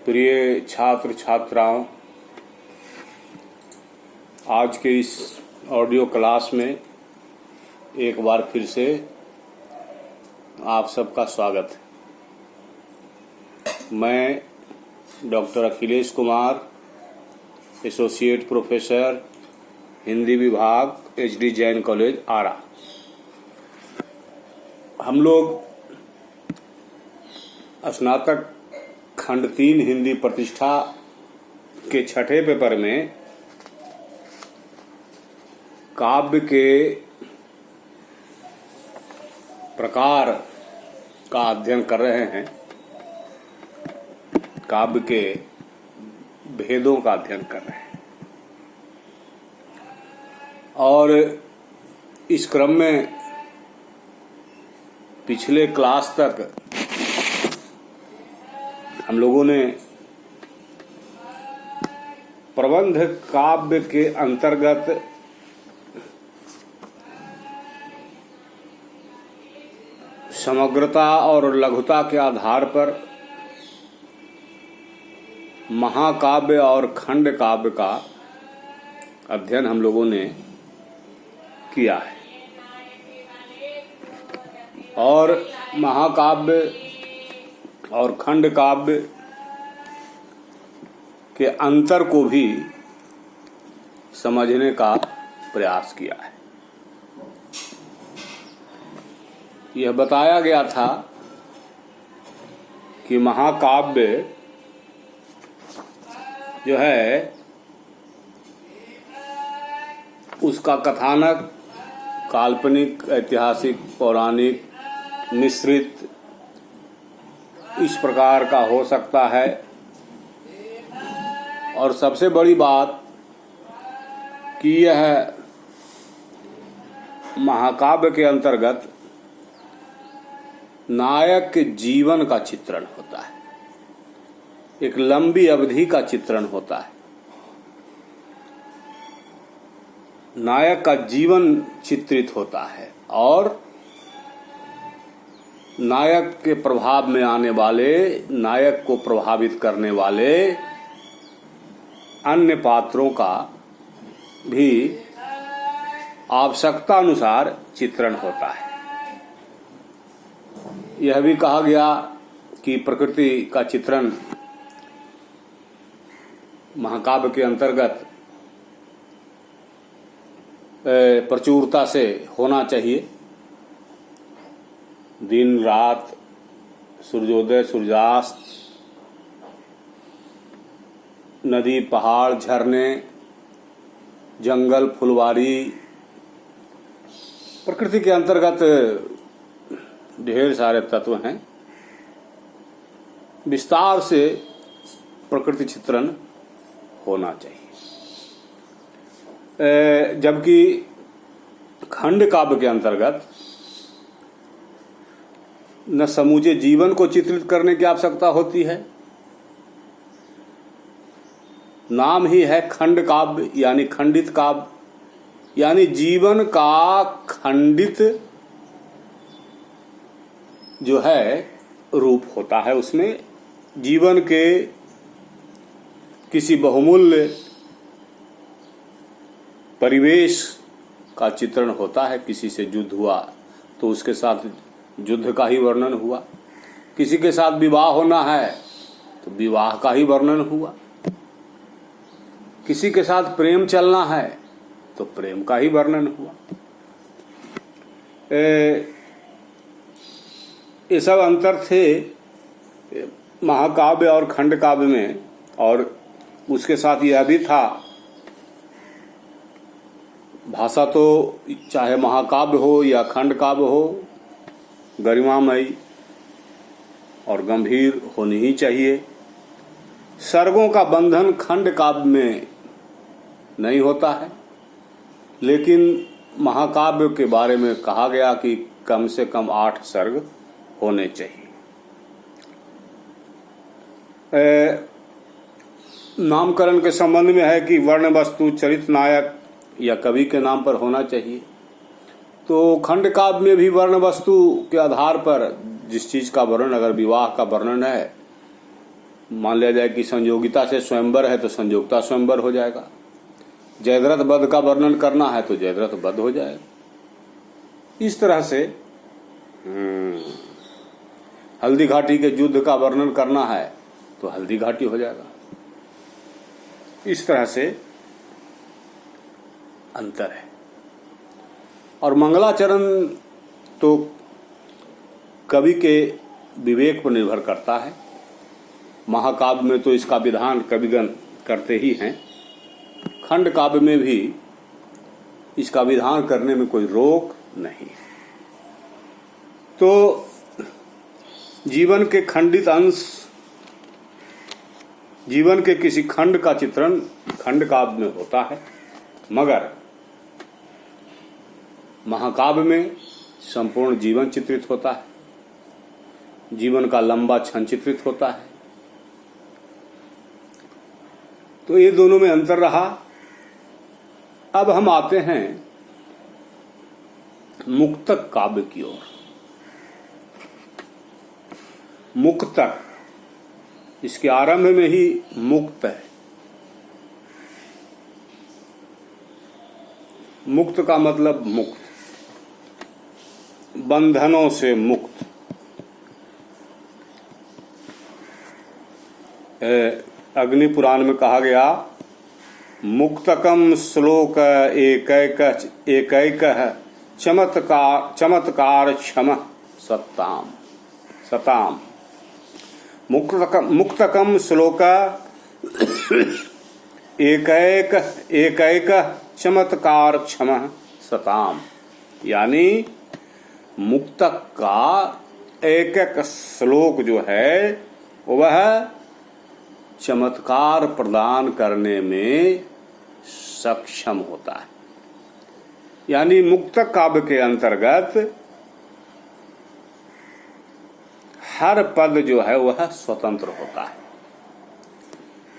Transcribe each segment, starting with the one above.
प्रिय छात्र छात्राओं, आज के इस ऑडियो क्लास में एक बार फिर से आप सबका स्वागत है। मैं doctor Akhilesh Kumar, associate professor, Hindi विभाग, HD जैन कॉलेज आरा। हम लोग स्नातक खंड 3 हिंदी प्रतिष्ठा के छठे पेपर में काव्य के प्रकार का अध्ययन कर रहे हैं, काव्य के भेदों का अध्ययन कर रहे हैं। और इस क्रम में पिछले क्लास तक हम लोगों ने प्रबंध काव्य के अंतर्गत समग्रता और लघुता के आधार पर महाकाव्य और खंड काव्य का अध्ययन हम लोगों ने किया है। और महाकाव्य और खंड काव्य के अंतर को भी समझने का प्रयास किया है। यह बताया गया था कि महाकाव्य जो है उसका कथानक काल्पनिक, ऐतिहासिक, पौराणिक, मिश्रित इस प्रकार का हो सकता है। और सबसे बड़ी बात कि यह महाकाव्य के अंतर्गत नायक के जीवन का चित्रण होता है, एक लंबी अवधि का चित्रण होता है। नायक का जीवन चित्रित होता है और नायक के प्रभाव में आने वाले, नायक को प्रभावित करने वाले अन्य पात्रों का भी आवश्यकता अनुसार चित्रण होता है। यह भी कहा गया कि प्रकृति का चित्रण महाकाव्य के अंतर्गत प्रचुरता से होना चाहिए। दिन रात, सूर्योदय सूर्यास्त, नदी, पहाड़, झरने, जंगल, फुलवारी, प्रकृति के अंतर्गत ढेर सारे तत्व हैं। विस्तार से प्रकृति चित्रण होना चाहिए। जबकि खंड काव्य के अंतर्गत न समूचे जीवन को चित्रित करने की आवश्यकता होती है, नाम ही है खंड काव्य यानी खंडित काव्य, यानी जीवन का खंडित जो है रूप होता है। उसमें जीवन के किसी बहुमूल्य परिवेश का चित्रण होता है। किसी से युद्ध हुआ तो उसके साथ युद्ध का ही वर्णन हुआ, किसी के साथ विवाह होना है तो विवाह का ही वर्णन हुआ, किसी के साथ प्रेम चलना है तो प्रेम का ही वर्णन हुआ। ये सब अंतर थे महाकाव्य और खंड काव्य में। और उसके साथ यह भी था, भाषा तो चाहे महाकाव्य हो या खंड काव्य हो, गरिमामयी और गंभीर होनी ही चाहिए। सर्गों का बंधन खंड काव्य में नहीं होता है, लेकिन महाकाव्य के बारे में कहा गया कि कम से कम 8 सर्ग होने चाहिए। नामकरण के संबंध में है कि वर्ण वस्तु, चरित, नायक या कवि के नाम पर होना चाहिए। तो खंड काव्य में भी वर्ण वस्तु के आधार पर जिस चीज का वर्णन, अगर विवाह का वर्णन है मान लिया जाए कि संयोगिता से स्वयंवर है तो संयोगिता स्वयंवर हो जाएगा। जयद्रथ वध का वर्णन करना है तो जयद्रथ वध हो जाएगा। इस तरह से हल्दी घाटी के युद्ध का वर्णन करना है तो हल्दी घाटी हो जाएगा। इस तरह से अंतर है। और मंगलाचरण तो कवि के विवेक पर निर्भर करता है। महाकाव्य में तो इसका विधान कविगण करते ही हैं, खंड काव्य में भी इसका विधान करने में कोई रोक नहीं। तो जीवन के खंडित अंश, जीवन के किसी खंड का चित्रण खंड काव्य में होता है, मगर महाकाव्य में संपूर्ण जीवन चित्रित होता है, जीवन का लंबा क्षण चित्रित होता है। तो ये दोनों में अंतर रहा। अब हम आते हैं मुक्तक काव्य की ओर। मुक्तक, इसके आरंभ में ही मुक्त है। मुक्त का मतलब मुक्त, बंधनों से मुक्त। अग्नि पुराण में कहा गया, मुक्तकम श्लोक एकैक चमत्कार क्षम सताम। मुक्तकम श्लोक एकैक चमत्कार क्षम सताम, यानी मुक्तक का एक एक श्लोक जो है वह चमत्कार प्रदान करने में सक्षम होता है। यानी मुक्तक काव्य के अंतर्गत हर पद जो है वह स्वतंत्र होता है।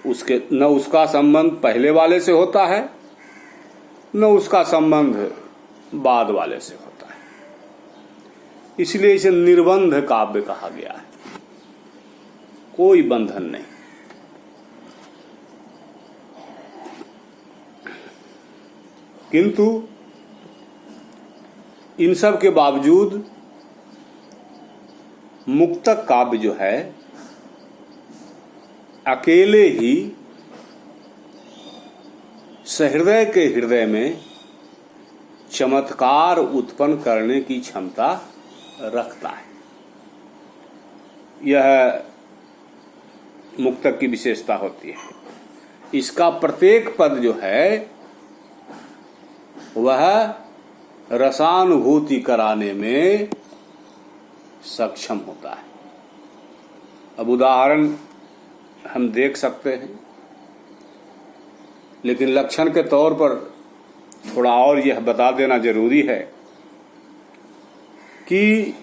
उसके न उसका संबंध पहले वाले से होता है, न उसका संबंध बाद वाले से होता है। इसलिए इसे निर्बंध काव्य कहा गया है। कोई बंधन नहीं। किंतु इन सब के बावजूद मुक्तक काव्य जो है अकेले ही सहृदय के हृदय में चमत्कार उत्पन्न करने की क्षमता रखता है। यह मुक्तक की विशेषता होती है। इसका प्रत्येक पद जो है वह रसानुभूति कराने में सक्षम होता है। अब उदाहरण हम देख सकते हैं, लेकिन लक्षण के तौर पर थोड़ा और यह बता देना जरूरी है कि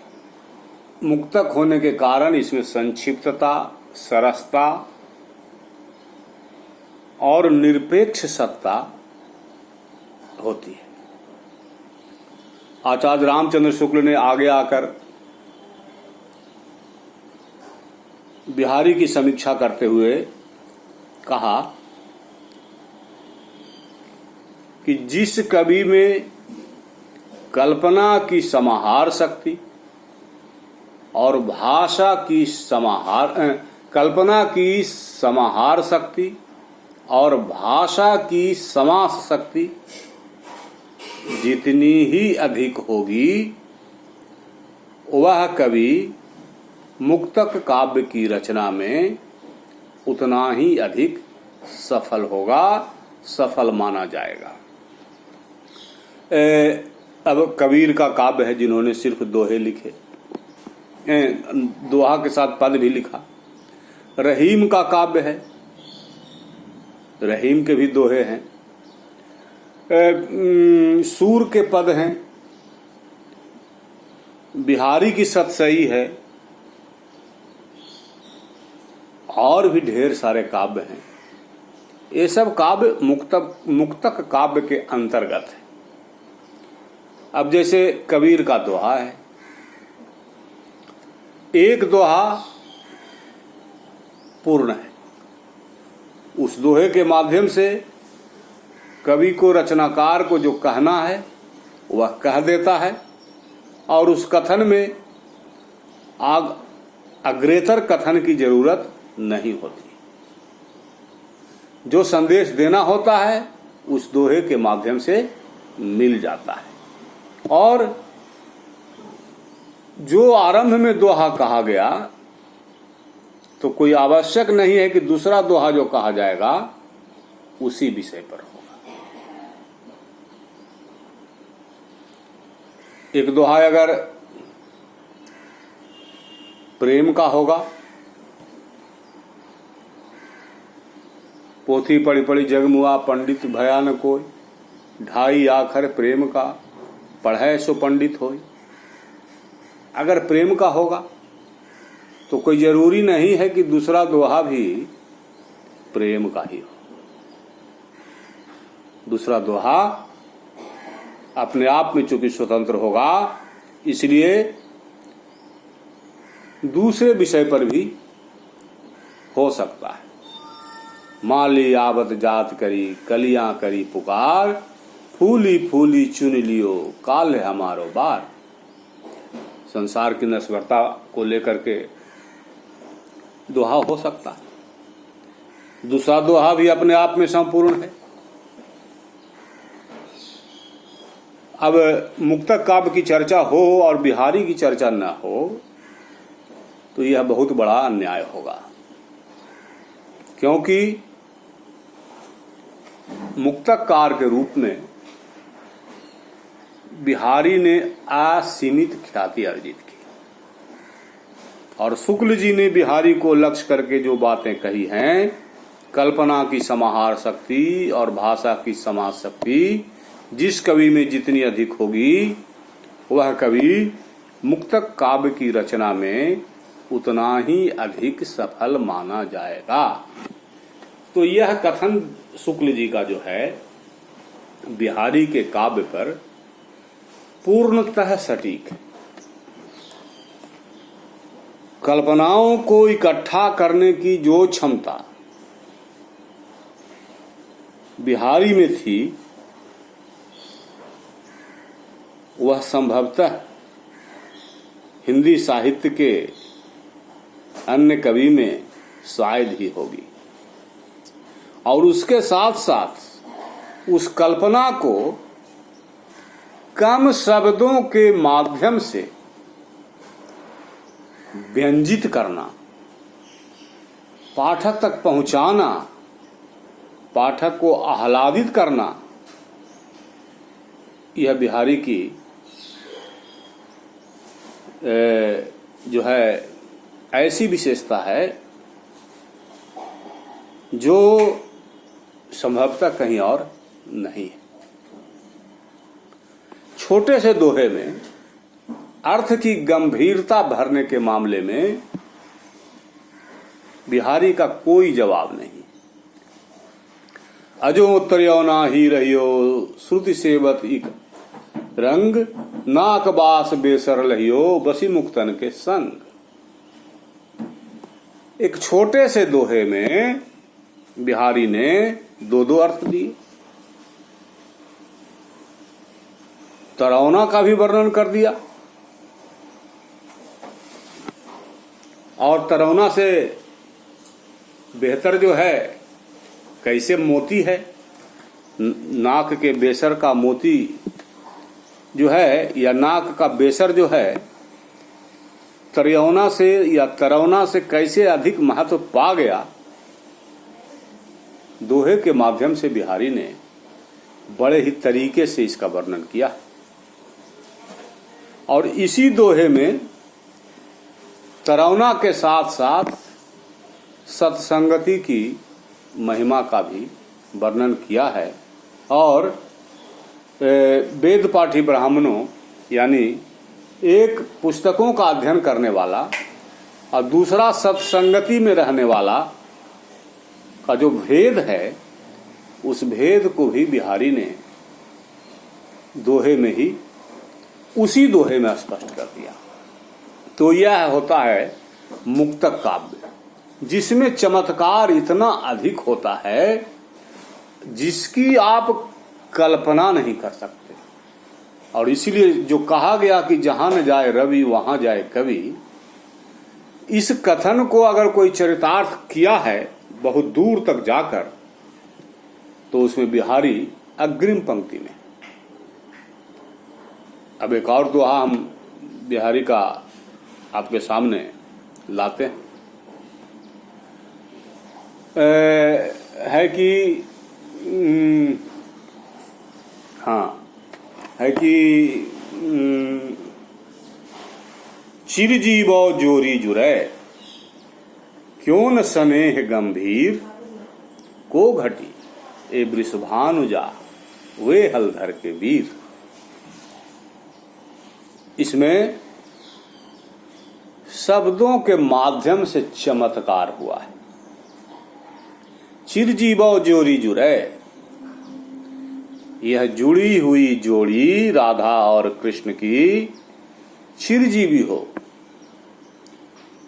मुक्तक होने के कारण इसमें संक्षिप्तता, सरसता और निरपेक्ष सत्ता होती है। आचार्य रामचंद्र शुक्ल ने आगे आकर बिहारी की समीक्षा करते हुए कहा कि जिस कवि में कल्पना की समाहार शक्ति और भाषा की कल्पना की समाहार शक्ति और भाषा की समास शक्ति जितनी ही अधिक होगी, वह कवि मुक्तक काव्य की रचना में उतना ही अधिक सफल होगा, सफल माना जाएगा। अब कबीर का काव्य है जिन्होंने सिर्फ दोहे लिखे, दोहा के साथ पद भी लिखा। रहीम का काव्य है, रहीम के भी दोहे हैं। सूर के पद हैं। बिहारी की सतसई है, और भी ढेर सारे काव्य हैं। ये सब काव्य मुक्तक काव्य के अंतर्गत है। अब जैसे कबीर का दोहा है, एक दोहा पूर्ण है। उस दोहे के माध्यम से कवि को, रचनाकार को जो कहना है वह कह देता है और उस कथन में अग्रेतर कथन की जरूरत नहीं होती। जो संदेश देना होता है उस दोहे के माध्यम से मिल जाता है। और जो आरंभ में दोहा कहा गया तो कोई आवश्यक नहीं है कि दूसरा दोहा जो कहा जाएगा उसी विषय पर होगा। एक दोहा अगर प्रेम का होगा, पोथी पढ़ी पढ़ी जगमुआ पंडित भयान कोई, ढाई आखर प्रेम का पढ़े सो पंडित होई। अगर प्रेम का होगा तो कोई जरूरी नहीं है कि दूसरा दोहा भी प्रेम का ही हो। दूसरा दोहा अपने आप में चूंकि स्वतंत्र होगा, इसलिए दूसरे विषय पर भी हो सकता है। माली आवत जात करी, कलियां करी पुकार, फूली फूली चुन लियो काल है हमारो बार। संसार की नश्वरता को लेकर के दोहा हो सकता है। दूसरा दोहा भी अपने आप में संपूर्ण है। अब मुक्तक काव्य की चर्चा हो और बिहारी की चर्चा न हो तो यह बहुत बड़ा अन्याय होगा, क्योंकि मुक्तकार के रूप में बिहारी ने असीमित ख्याति अर्जित की और शुक्ल जी ने बिहारी को लक्ष्य करके जो बातें कही हैं, कल्पना की समाहार शक्ति और भाषा की समाज शक्ति जिस कवि में जितनी अधिक होगी, वह कवि मुक्तक काव्य की रचना में उतना ही अधिक सफल माना जाएगा। तो यह कथन शुक्ल जी का जो है बिहारी के काव्य पर पूर्णतः सटीक है। कल्पनाओं को इकट्ठा करने की जो क्षमता बिहारी में थी, वह संभवतः हिंदी साहित्य के अन्य कवि में शायद ही होगी। और उसके साथ साथ उस कल्पना को कम शब्दों के माध्यम से व्यंजित करना, पाठक तक पहुंचाना, पाठक को आह्लादित करना, यह बिहारी की जो है ऐसी विशेषता है जो संभवतः कहीं और नहीं है। छोटे से दोहे में अर्थ की गंभीरता भरने के मामले में बिहारी का कोई जवाब नहीं। अजो उत्तरयोना ही रहियो श्रुति सेवत इक रंग, नाक बास बेसर लहियो बसी मुक्तन के संग। एक छोटे से दोहे में बिहारी ने दो दो अर्थ दिए। तरावना का भी वर्णन कर दिया और तरावना से बेहतर जो है कैसे मोती है, नाक के बेसर का मोती जो है या नाक का बेसर जो है तरियौना से या तरौना से कैसे अधिक महत्व पा गया, दोहे के माध्यम से बिहारी ने बड़े ही तरीके से इसका वर्णन किया। और इसी दोहे में तरौना के साथ साथ सत्संगति की महिमा का भी वर्णन किया है। और वेद पाठी ब्राह्मणों यानी एक पुस्तकों का अध्ययन करने वाला और दूसरा सत्संगति में रहने वाला का जो भेद है, उस भेद को भी बिहारी ने दोहे में ही उसी दोहे में स्पष्ट कर दिया। तो यह होता है मुक्तक काव्य। जिसमें चमत्कार इतना अधिक होता है जिसकी आप कल्पना नहीं कर सकते। और इसीलिए जो कहा गया कि जहां न जाए रवि वहां जाए कवि, इस कथन को अगर कोई चरितार्थ किया है बहुत दूर तक जाकर, तो उसमें बिहारी अग्रिम पंक्ति में। अब एक और दोहा हम बिहारी का आपके सामने लाते हैं। है कि है कि चिरजीवो जोरी जुरै, क्यों न स्नेह गंभीर को घटी, ए वृषभानुजा वे हलधर के वीर। इसमें शब्दों के माध्यम से चमत्कार हुआ है। चिरजीवो जोरी जुरै, यह जुड़ी हुई जोड़ी राधा और कृष्ण की चिरजीवी हो,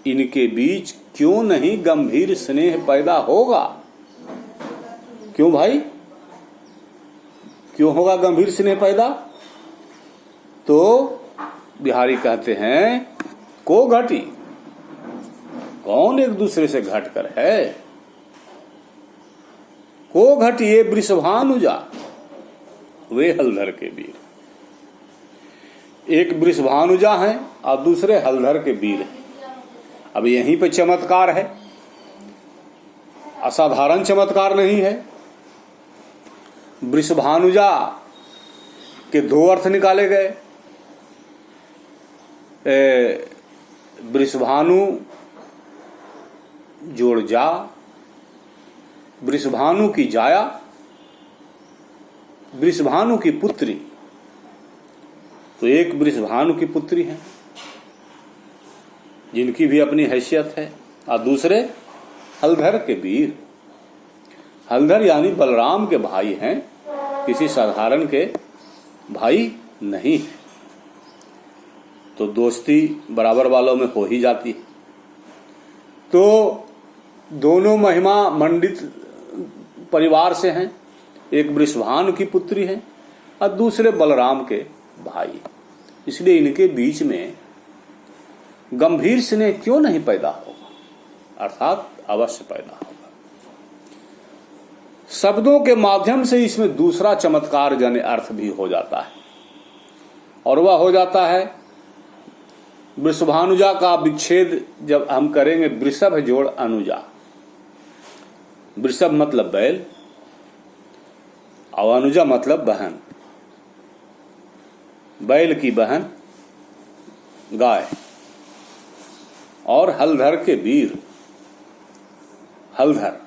इनके बीच क्यों नहीं गंभीर स्नेह पैदा होगा। क्यों भाई, क्यों होगा गंभीर स्नेह पैदा? तो बिहारी कहते हैं को घटी, कौन एक दूसरे से घटकर है। को घटी ये वृषभानुजा वे हलधर के वीर। एक वृषभानुजा है और दूसरे हलधर के वीर हैं। अब यहीं पे चमत्कार है, असाधारण चमत्कार नहीं है। वृषभानुजा के दो अर्थ निकाले गए। वृषभानु जोड़ जा, वृषभानु की जाया, वृषभानु की पुत्री। तो एक वृषभानु की पुत्री है जिनकी भी अपनी हैसियत है, और दूसरे हलधर के वीर। हलधर यानी बलराम के भाई हैं, किसी साधारण के भाई नहीं है। तो दोस्ती बराबर वालों में हो ही जाती है। तो दोनों महिमा मंडित परिवार से हैं, एक वृषभानु की पुत्री है और दूसरे बलराम के भाई। इसलिए इनके बीच में गंभीर स्नेह क्यों नहीं पैदा होगा, अर्थात अवश्य पैदा होगा। शब्दों के माध्यम से इसमें दूसरा चमत्कार जन अर्थ भी हो जाता है, और वह हो जाता है वृषभानुजा का विच्छेद जब हम करेंगे वृषभ जोड़ अनुजा। वृषभ मतलब बैल और अनुजा मतलब बहन। बैल की बहन गाय, और हलधर के वीर। हलधर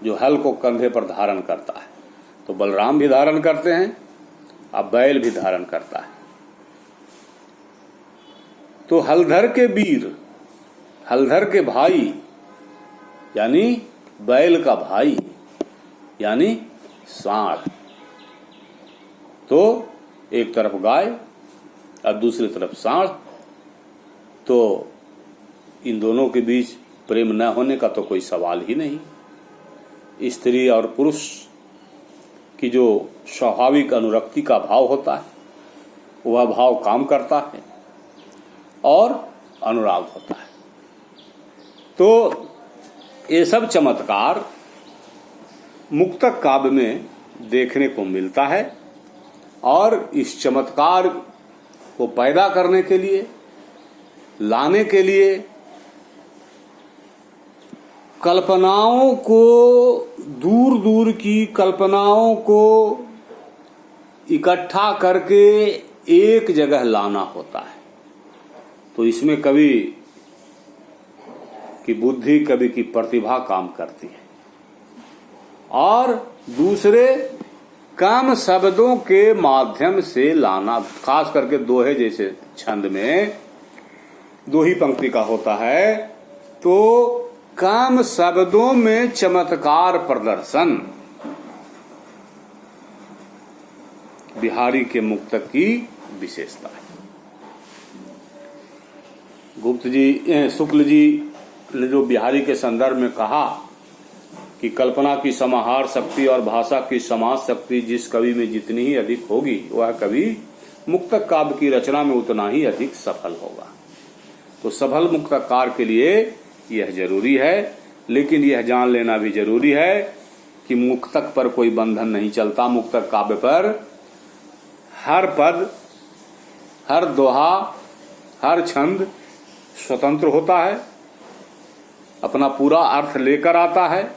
जो हल को कंधे पर धारण करता है, तो बलराम भी धारण करते हैं और बैल भी धारण करता है। तो हलधर के वीर, हलधर के भाई यानी बैल का भाई यानी सांड। तो एक तरफ गाय और दूसरी तरफ सांड, तो इन दोनों के बीच प्रेम न होने का तो कोई सवाल ही नहीं। स्त्री और पुरुष की जो स्वाभाविक अनुरक्ति का भाव होता है, वह भाव काम करता है और अनुराग होता है। तो ये सब चमत्कार मुक्तक काव्य में देखने को मिलता है, और इस चमत्कार को पैदा करने के लिए, लाने के लिए कल्पनाओं को, दूर दूर की कल्पनाओं को इकट्ठा करके एक जगह लाना होता है। तो इसमें कवि की बुद्धि, कवि की प्रतिभा काम करती है। और दूसरे काम शब्दों के माध्यम से लाना, खास करके दोहे जैसे छंद में दो ही पंक्ति का होता है, तो काम शब्दों में चमत्कार प्रदर्शन बिहारी के मुक्तक की विशेषता है। गुप्त जी, शुक्ल जी ने जो बिहारी के संदर्भ में कहा कि कल्पना की समाहार शक्ति और भाषा की समाज शक्ति जिस कवि में जितनी ही अधिक होगी वह कवि मुक्तक काव्य की रचना में उतना ही अधिक सफल होगा। तो सफल मुक्तकार के लिए यह जरूरी है, लेकिन यह जान लेना भी जरूरी है कि मुक्तक पर कोई बंधन नहीं चलता। मुक्तक काव्य पर हर पद, हर दोहा, हर छंद स्वतंत्र होता है, अपना पूरा अर्थ लेकर आता है।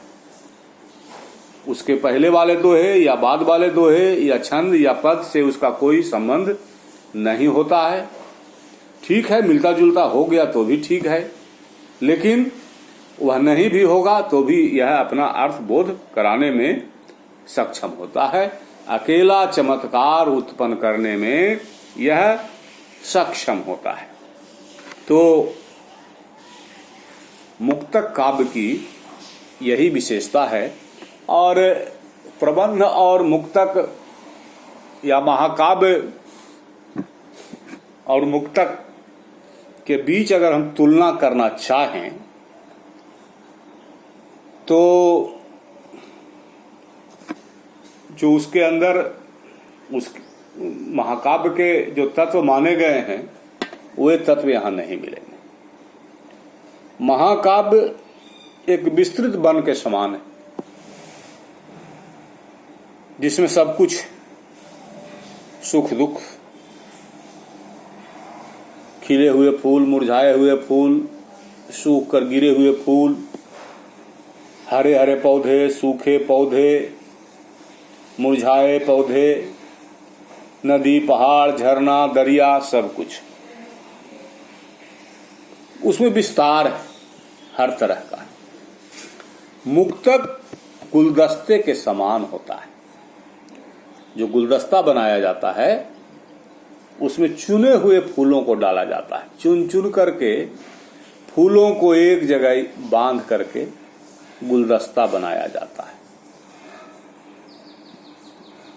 उसके पहले वाले दोहे या बाद वाले दोहे या छंद या पद से उसका कोई संबंध नहीं होता है। ठीक है, मिलता जुलता हो गया तो भी ठीक है, लेकिन वह नहीं भी होगा तो भी यह अपना अर्थ बोध कराने में सक्षम होता है। अकेला चमत्कार उत्पन्न करने में यह सक्षम होता है। तो मुक्तक काव्य की यही विशेषता है। और प्रबंध और मुक्तक या महाकाव्य और मुक्तक के बीच अगर हम तुलना करना चाहें तो जो उसके अंदर उस महाकाव्य के जो तत्व माने गए हैं वे तत्व यहां नहीं मिलेंगे। महाकाव्य एक विस्तृत वन के समान है जिसमें सब कुछ सुख दुख, खिले हुए फूल, मुरझाए हुए फूल, सूख कर गिरे हुए फूल, हरे हरे पौधे, सूखे पौधे, मुरझाए पौधे, नदी, पहाड़, झरना, दरिया, सब कुछ उसमें विस्तार है हर तरह का। मुक्तक गुलदस्ते के समान होता है। जो गुलदस्ता बनाया जाता है उसमें चुने हुए फूलों को डाला जाता है। चुन चुन करके फूलों को एक जगह बांध करके गुलदस्ता बनाया जाता है।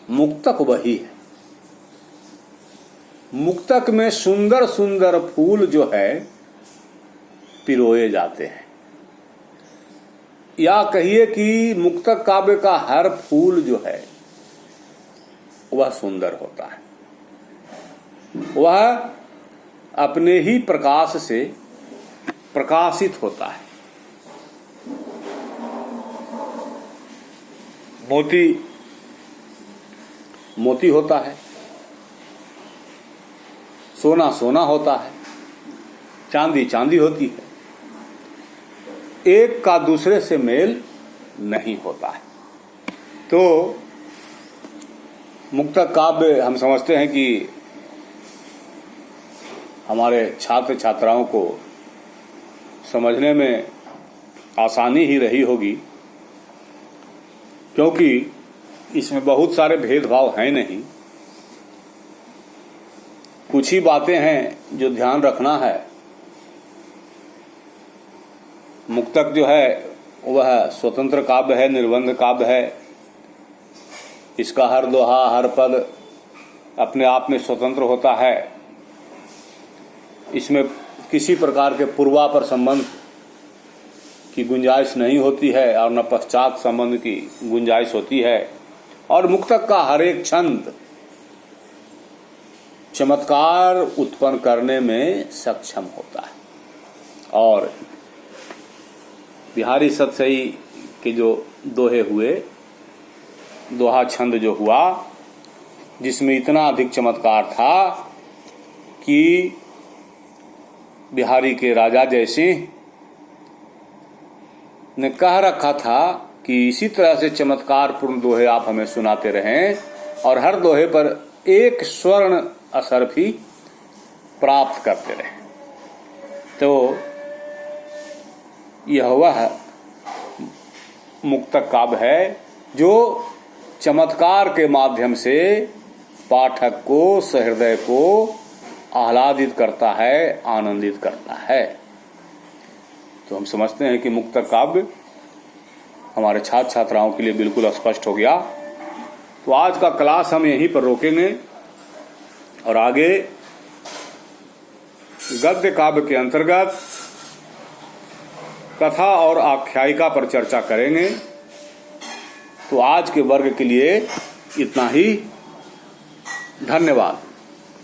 मुक्तक वही है। मुक्तक में सुंदर सुंदर फूल जो है पिरोए जाते हैं, या कहिए कि मुक्तक काव्य का हर फूल जो है वह सुंदर होता है। वह अपने ही प्रकाश से प्रकाशित होता है। मोती मोती होता है, सोना सोना होता है, चांदी चांदी होती है। एक का दूसरे से मेल नहीं होता है। तो मुक्तक काव्य हम समझते हैं कि हमारे छात्र छात्राओं को समझने में आसानी ही रही होगी, क्योंकि इसमें बहुत सारे भेदभाव हैं नहीं। कुछ ही बातें हैं जो ध्यान रखना है। मुक्तक जो है वह स्वतंत्र काव्य है, निर्बंध काव्य है। इसका हर दोहा, हर पद अपने आप में स्वतंत्र होता है। इसमें किसी प्रकार के पूर्वापर संबंध की गुंजाइश नहीं होती है और न पश्चात संबंध की गुंजाइश होती है। और मुक्तक का हर एक छंद चमत्कार उत्पन्न करने में सक्षम होता है। और बिहारी सतसई के जो दोहे हुए, दोहा छंद जो हुआ, जिसमें इतना अधिक चमत्कार था कि बिहारी के राजा जयसिंह ने कह रखा था कि इसी तरह से चमत्कारपूर्ण दोहे आप हमें सुनाते रहें और हर दोहे पर एक स्वर्ण असर भी प्राप्त करते रहें। तो यह वह मुक्तक काव्य है जो चमत्कार के माध्यम से पाठक को, सहृदय को आह्लादित करता है, आनंदित करता है। तो हम समझते हैं कि मुक्तक काव्य हमारे छात्र छात्राओं के लिए बिल्कुल स्पष्ट हो गया। तो आज का क्लास हम यहीं पर रोकेंगे और आगे गद्य काव्य के अंतर्गत कथा और आख्यायिका पर चर्चा करेंगे। तो आज के वर्ग के लिए इतना ही। धन्यवाद।